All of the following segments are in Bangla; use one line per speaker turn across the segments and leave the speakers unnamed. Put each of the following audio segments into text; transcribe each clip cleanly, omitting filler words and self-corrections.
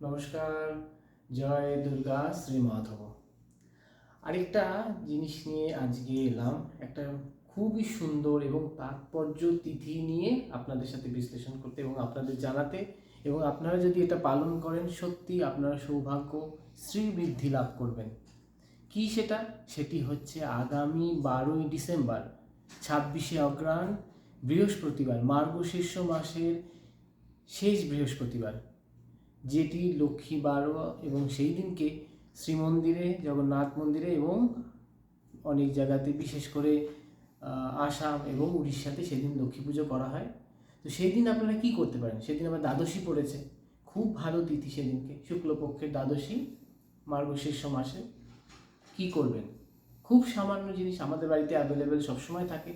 নমস্কার। জয় দুর্গা শ্রী মাধব। আরেকটা জিনিস নিয়ে আজকে এলাম, একটা খুবই সুন্দর এবং তাৎপর্য তিথি নিয়ে আপনাদের সাথে বিশ্লেষণ করতে এবং আপনাদের জানাতে, এবং আপনারা যদি এটা পালন করেন সত্যি আপনারা সৌভাগ্য শ্রীবৃদ্ধি লাভ করবেন। কি সেটা? সেটি হচ্ছে আগামী 12ই ডিসেম্বর 26শে অগ্রহায়ণ বৃহস্পতিবার, মার্গশীর্ষ মাসের শেষ বৃহস্পতিবার, যেটি লক্ষ্মী বারো, এবং সেই দিনকে শ্রীমন্দিরে, জগন্নাথ মন্দিরে এবং অনেক জায়গাতে বিশেষ করে আসাম এবং উড়িষ্যাতে সেদিন লক্ষ্মী পুজো করা হয়। তো সেই দিন আপনারা কী করতে পারেন? সেদিন আমার দ্বাদশী পড়েছে, খুব ভালো তিথি সেদিনকে, শুক্লপক্ষের দ্বাদশী মার্গশীর্ষ মাসে। কি করবেন? খুব সামান্য জিনিস আমাদের বাড়িতে অ্যাভেলেবেল সবসময় থাকে।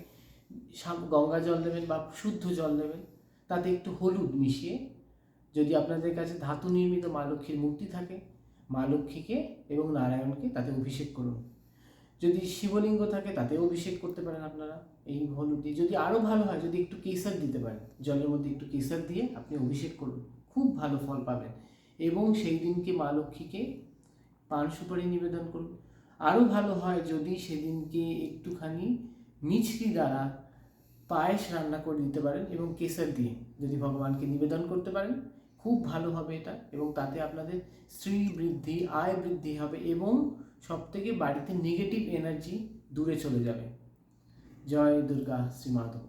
গঙ্গা জল দেবেন বা শুদ্ধ জল দেবেন, তাতে একটু হলুদ মিশিয়ে, যদি আপনাদের কাছে ধাতু নির্মিত মা লক্ষ্মীর মূর্তি থাকে, মা লক্ষ্মীকে এবং নারায়ণকে তাতে অভিষেক করুন। যদি শিবলিঙ্গ থাকে তাতেও অভিষেক করতে পারেন আপনারা এই হলুদ দিয়ে। যদি আরও ভালো হয়, যদি একটু কেশর দিতে পারেন, জলের মধ্যে একটু কেশর দিয়ে আপনি অভিষেক করুন, খুব ভালো ফল পাবেন। এবং সেই দিনকে মা লক্ষ্মীকে পান সুপারি নিবেদন করুন। আরও ভালো হয় যদি সেদিনকে একটুখানি মিছরি দ্বারা পায়েস রান্না করে দিতে পারেন এবং কেশর দিয়ে যদি ভগবানকে নিবেদন করতে পারেন, খুব ভালো হবে এটা। এবং তাতে আপনাদের স্ত্রী বৃদ্ধি, আয় বৃদ্ধি হবে এবং সবথেকে বাড়িতে নেগেটিভ এনার্জি দূরে চলে যাবে। জয় দুর্গা শ্রী মাধব।